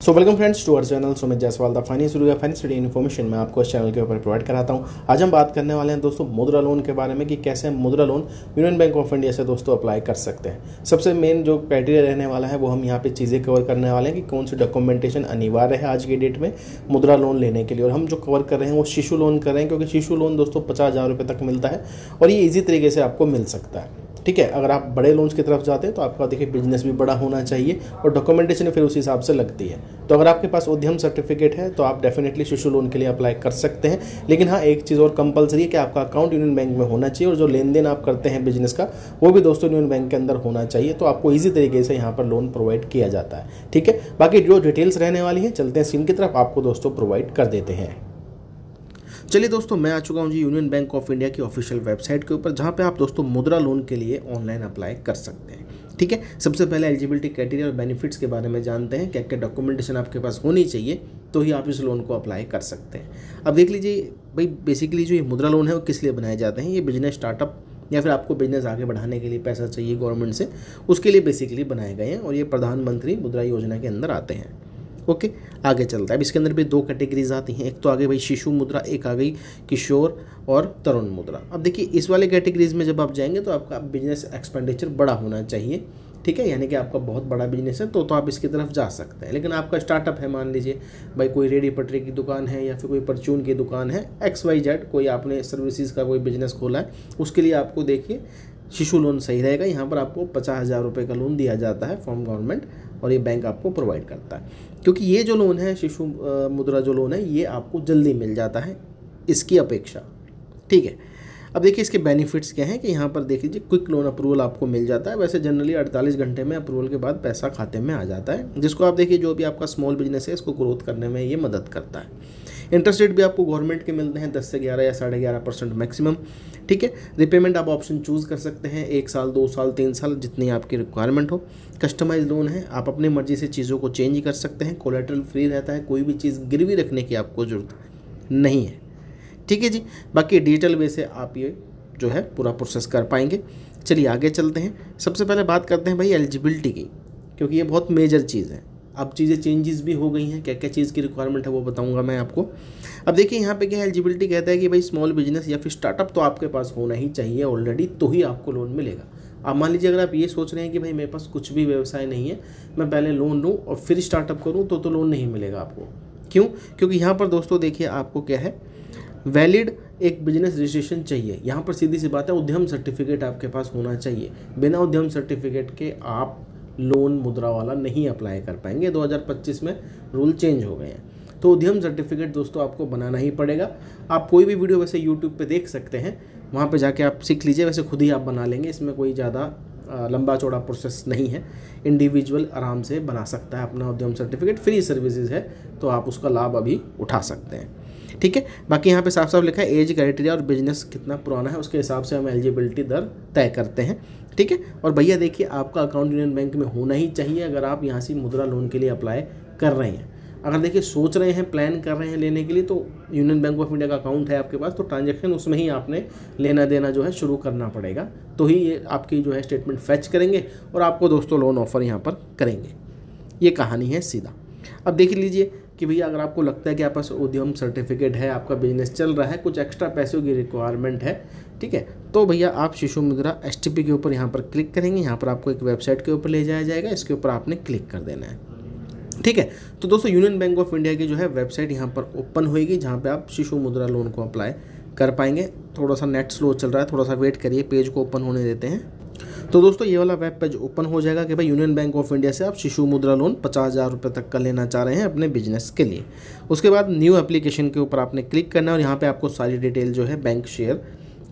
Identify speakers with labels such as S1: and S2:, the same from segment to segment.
S1: So welcome friends to our channel Sumit Jaiswal the finance guru का finance study information मैं आपको इस चैनल के ऊपर प्रोवाइड कराता हूं। आज हम बात करने वाले हैं दोस्तों मुद्रा लोन के बारे में कि कैसे हम मुद्रा loan union bank of India से दोस्तों अप्लाई कर सकते हैं। सबसे मेन जो क्राइटेरिया रहने वाला है वो हम यहाँ पे चीज़ें कवर करने वाले हैं कि कौन सी डॉक्यूमेंटेशन अनिवार्य है आज की डेट में मुद्रा लोन लेने के लिए। और हम जो कवर कर रहे हैं वो शिशु लोन कर रहे हैं, क्योंकि शिशु लोन दोस्तों 50,000 रुपये तक मिलता है और ये ईजी तरीके से आपको मिल सकता है। ठीक है, अगर आप बड़े लोन्स की तरफ जाते हैं तो आपका देखिए बिजनेस भी बड़ा होना चाहिए और डॉक्यूमेंटेशन फिर उस हिसाब से लगती है। तो अगर आपके पास उद्यम सर्टिफिकेट है तो आप डेफिनेटली शिशु लोन के लिए अप्लाई कर सकते हैं। लेकिन हाँ, एक चीज़ और कंपलसरी है कि आपका अकाउंट यूनियन बैंक में होना चाहिए और जो लेन देन आप करते हैं बिजनेस का वो भी दोस्तों यूनियन बैंक के अंदर होना चाहिए। तो आपको ईजी तरीके से यहाँ पर लोन प्रोवाइड किया जाता है। ठीक है, बाकी जो डिटेल्स रहने वाली हैं चलते हैं स्क्रीन की तरफ, आपको दोस्तों प्रोवाइड कर देते हैं। चलिए दोस्तों, मैं आ चुका हूँ जी यूनियन बैंक ऑफ इंडिया की ऑफिशियल वेबसाइट के ऊपर, जहाँ पे आप दोस्तों मुद्रा लोन के लिए ऑनलाइन अप्लाई कर सकते हैं। ठीक है, सबसे पहले एलिजिबिलिटी क्राइटेरिया और बेनिफिट्स के बारे में जानते हैं, क्या क्या डॉक्यूमेंटेशन आपके पास होनी चाहिए तो ही आप इस लोन को अप्लाई कर सकते हैं। अब देख लीजिए भाई, बेसिकली जो ये मुद्रा लोन है वो किस लिए बनाए जाते हैं। ये बिजनेस स्टार्टअप या फिर आपको बिजनेस आगे बढ़ाने के लिए पैसा चाहिए गवर्नमेंट से, उसके लिए बेसिकली बनाए गए हैं और ये प्रधानमंत्री मुद्रा योजना के अंदर आते हैं। ओके, आगे चलता है। अब इसके अंदर भी दो कैटेगरीज आती हैं, एक तो आ गई भाई शिशु मुद्रा, एक आ गई किशोर और तरुण मुद्रा। अब देखिए इस वाले कैटेगरीज में जब आप जाएंगे तो आपका बिजनेस एक्सपेंडिचर बड़ा होना चाहिए। ठीक है, यानी कि आपका बहुत बड़ा बिजनेस है तो आप इसकी तरफ जा सकते हैं। लेकिन आपका स्टार्टअप है, मान लीजिए भाई कोई रेडी पटरी की दुकान है या फिर कोई परचून की दुकान है, XYZ कोई आपने सर्विसेज का कोई बिजनेस खोला है, उसके लिए आपको देखिए शिशु लोन सही रहेगा। यहाँ पर आपको 50,000 रुपये का लोन दिया जाता है फ्रॉम गवर्नमेंट और ये बैंक आपको प्रोवाइड करता है, क्योंकि ये जो लोन है शिशु मुद्रा जो लोन है ये आपको जल्दी मिल जाता है इसकी अपेक्षा। ठीक है, अब देखिए इसके बेनिफिट्स क्या हैं कि यहाँ पर देख लीजिए क्विक लोन अप्रूवल आपको मिल जाता है। वैसे जनरली 48 घंटे में अप्रूवल के बाद पैसा खाते में आ जाता है, जिसको आप देखिए जो भी आपका स्मॉल बिजनेस है इसको ग्रोथ करने में ये मदद करता है। इंटरेस्ट रेट भी आपको गवर्नमेंट के मिलते हैं 10 से 11 या 11.5% मैक्सिमम। ठीक है, रिपेमेंट आप ऑप्शन चूज़ कर सकते हैं, 1 साल 2 साल 3 साल जितनी आपकी रिक्वायरमेंट हो। कस्टमाइज लोन है, आप अपनी मर्जी से चीज़ों को चेंज कर सकते हैं। कोलेटरल फ्री रहता है, कोई भी चीज़ गिरवी रखने की आपको ज़रूरत नहीं है। ठीक है जी, बाकी डिजिटल वे से आप ये जो है पूरा प्रोसेस कर पाएंगे। चलिए आगे चलते हैं। सबसे पहले बात करते हैं भाई एलिजिबिलिटी की, क्योंकि ये बहुत मेजर चीज़ है। अब चीज़ें चेंजेस भी हो गई हैं, क्या क्या चीज़ की रिक्वायरमेंट है वो बताऊंगा मैं आपको। अब देखिए यहाँ पे क्या एलिजिबिलिटी कहता है कि भाई स्मॉल बिजनेस या फिर स्टार्टअप तो आपके पास होना ही चाहिए ऑलरेडी, तो ही आपको लोन मिलेगा। अब मान लीजिए अगर आप ये सोच रहे हैं कि भाई मेरे पास कुछ भी व्यवसाय नहीं है, मैं पहले लोन लूँ और फिर स्टार्टअप करूँ, तो लोन नहीं मिलेगा आपको। क्यों? क्योंकि यहाँ पर दोस्तों देखिए आपको क्या है, वैलिड एक बिजनेस रजिस्ट्रेशन चाहिए। यहाँ पर सीधी सी बात है, उद्यम सर्टिफिकेट आपके पास होना चाहिए। बिना उद्यम सर्टिफिकेट के आप लोन मुद्रा वाला नहीं अप्लाई कर पाएंगे। 2025 में रूल चेंज हो गए हैं, तो उद्यम सर्टिफिकेट दोस्तों आपको बनाना ही पड़ेगा। आप कोई भी वीडियो वैसे यूट्यूब पे देख सकते हैं, वहाँ पे जाके आप सीख लीजिए, वैसे खुद ही आप बना लेंगे। इसमें कोई ज़्यादा लंबा चौड़ा प्रोसेस नहीं है, इंडिविजुअल आराम से बना सकता है अपना उद्यम सर्टिफिकेट। फ्री सर्विसेज है तो आप उसका लाभ अभी उठा सकते हैं। ठीक है, बाकी यहाँ पे साफ साफ लिखा है एज क्राइटेरिया और बिजनेस कितना पुराना है उसके हिसाब से हम एलिजिबिलिटी दर तय करते हैं। ठीक है, और भैया देखिए आपका अकाउंट यूनियन बैंक में होना ही चाहिए अगर आप यहाँ से मुद्रा लोन के लिए अप्लाई कर रहे हैं। अगर देखिए सोच रहे हैं, प्लान कर रहे हैं लेने के लिए, तो यूनियन बैंक ऑफ इंडिया का अकाउंट है आपके पास, तो ट्रांजैक्शन उसमें ही आपने लेना देना जो है शुरू करना पड़ेगा, तो ही ये आपकी जो है स्टेटमेंट फैच करेंगे और आपको दोस्तों लोन ऑफर यहाँ पर करेंगे। ये कहानी है सीधा। अब देख लीजिए कि भैया अगर आपको लगता है कि आपके पास उद्यम सर्टिफिकेट है, आपका बिजनेस चल रहा है, कुछ एक्स्ट्रा पैसों की रिक्वायरमेंट है, ठीक है, तो भैया आप शिशु मुद्रा STP के ऊपर यहाँ पर क्लिक करेंगे। यहाँ पर आपको एक वेबसाइट के ऊपर ले जाया जाएगा, इसके ऊपर आपने क्लिक कर देना है। ठीक है, तो दोस्तों यूनियन बैंक ऑफ इंडिया की जो है वेबसाइट यहाँ पर ओपन होएगी, जहाँ पे आप शिशु मुद्रा लोन को अप्लाई कर पाएंगे। थोड़ा सा नेट स्लो चल रहा है, थोड़ा सा वेट करिए, पेज को ओपन होने देते हैं। तो दोस्तों ये वाला वेब पेज ओपन हो जाएगा कि भाई यूनियन बैंक ऑफ इंडिया से आप शिशु मुद्रा लोन 50,000 रुपये तक का लेना चाह रहे हैं अपने बिजनेस के लिए। उसके बाद न्यू एप्लीकेशन के ऊपर आपने क्लिक करना है और यहाँ पे आपको सारी डिटेल जो है बैंक शेयर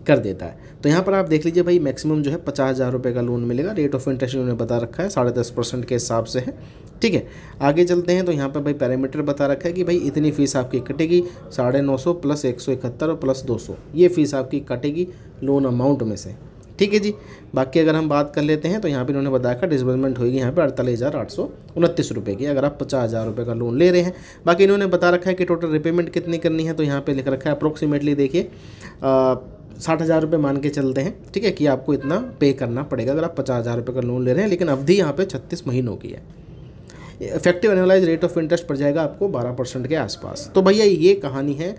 S1: कर देता है। तो यहाँ पर आप देख लीजिए भाई मैक्सिमम जो है 50,000 रुपये का लोन मिलेगा। रेट ऑफ इंटरेस्ट उन्होंने बता रखा है 10.5% के हिसाब से है। ठीक है, आगे चलते हैं तो यहाँ पर भाई पैरामीटर बता रखा है कि भाई इतनी फ़ीस आपकी कटेगी, 950 प्लस 171 और प्लस 200, ये फ़ीस आपकी कटेगी लोन अमाउंट में से। ठीक है जी, बाकी अगर हम बात कर लेते हैं तो यहाँ पे इन्होंने बताया कि डिसबर्समेंट होगी यहाँ पे 48,829 रुपये की, अगर आप 50,000 रुपये का लोन ले रहे हैं। बाकी इन्होंने बता रखा है कि टोटल रिपेमेंट कितनी करनी है, तो यहाँ पे लिख रखा है अप्रोक्सीमेटली देखिए 60,000 रुपये मान के चलते हैं। ठीक है, कि आपको इतना पे करना पड़ेगा अगर आप 50,000 रुपये का लोन ले रहे हैं, लेकिन अवधि यहाँ पे 36 महीनों की है। Effective annualise rate of interest पड़ जाएगा आपको 12% के आसपास। तो भैया ये कहानी है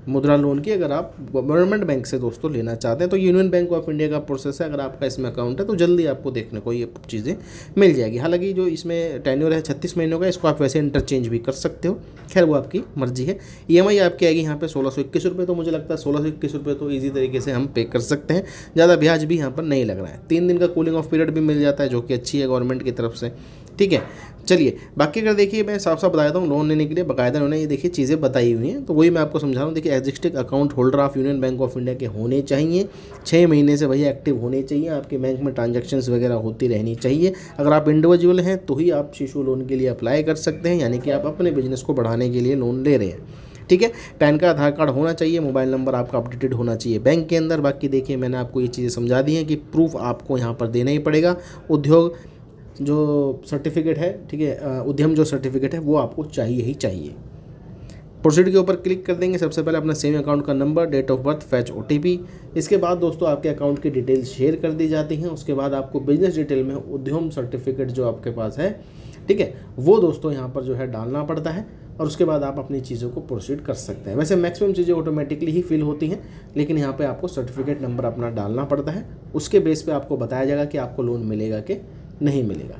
S1: मुद्रा लोन की। अगर आप गवर्नमेंट बैंक से दोस्तों लेना चाहते हैं तो यूनियन बैंक ऑफ इंडिया का प्रोसेस है। अगर आपका इसमें अकाउंट है तो जल्दी आपको देखने को ये चीज़ें मिल जाएगी। हालांकि जो इसमें टेन्योर है 36 महीनों का, इसको आप वैसे इंटरचेंज भी कर सकते हो, खैर वो आपकी मर्जी है। EMI आपकी आएगी यहाँ पे 1621 रुपये। तो मुझे लगता है 1621 रुपये तो ईजी तरीके से हम पे कर सकते हैं, ज़्यादा ब्याज भी यहाँ पर नहीं लग रहा है। 3 दिन का कूलिंग ऑफ पीरियड भी मिल जाता है, जो कि अच्छी है गवर्नमेंट की तरफ से, ठीक है। चलिए बाकी अगर देखिए मैं साफ साफ बता देता हूँ, लोन लेने के लिए बाकायदा उन्होंने ये देखिए चीज़ें बताई हुई हैं, तो वही मैं आपको समझा रहा हूँ। देखिए existing account holder of union bank of India के होने चाहिए, 6 महीने से भैया एक्टिव होने चाहिए, आपके बैंक में ट्रांजैक्शंस वगैरह होती रहनी चाहिए। अगर आप इंडिविजुअल हैं तो ही आप शिशु लोन के लिए अप्लाई कर सकते हैं, यानी कि आप अपने बिजनेस को बढ़ाने के लिए लोन ले रहे हैं, ठीक है। पैन कार्ड, आधार कार्ड होना चाहिए, मोबाइल नंबर आपका अपडेटेड होना चाहिए बैंक के अंदर। बाकी देखिए मैंने आपको ये चीज़ें समझा दी हैं कि प्रूफ आपको यहाँ पर देना ही पड़ेगा। उद्योग जो सर्टिफिकेट है, ठीक है, उद्यम जो सर्टिफिकेट है वो आपको चाहिए ही चाहिए। प्रोसीड के ऊपर क्लिक कर देंगे। सबसे पहले अपना सेविंग अकाउंट का number, date of birth, fetch OTP। इसके बाद दोस्तों आपके अकाउंट की डिटेल्स शेयर कर दी जाती हैं। उसके बाद आपको बिजनेस डिटेल में उद्यम सर्टिफिकेट जो आपके पास है, ठीक है, वो दोस्तों यहाँ पर जो है डालना पड़ता है, और उसके बाद आप अपनी चीज़ों को प्रोसीड कर सकते हैं। वैसे मैक्सिमम चीज़ें ऑटोमेटिकली ही फिल होती हैं, लेकिन यहाँ पे आपको सर्टिफिकेट नंबर अपना डालना पड़ता है। उसके बेस पे आपको बताया जाएगा कि आपको लोन मिलेगा कि नहीं मिलेगा,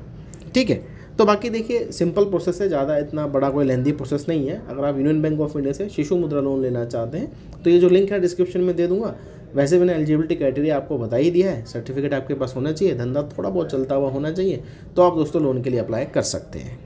S1: ठीक है। तो बाकी देखिए सिंपल प्रोसेस है, ज़्यादा इतना बड़ा कोई लेंदी प्रोसेस नहीं है। अगर आप यूनियन बैंक ऑफ इंडिया से शिशु मुद्रा लोन लेना चाहते हैं तो ये जो लिंक है डिस्क्रिप्शन में दे दूंगा। वैसे मैंने एलिजिबिलिटी क्राइटेरिया आपको बता ही दिया है। सर्टिफिकेट आपके पास होना चाहिए, धंधा थोड़ा बहुत चलता हुआ होना चाहिए, तो आप दोस्तों लोन के लिए अप्लाई कर सकते हैं।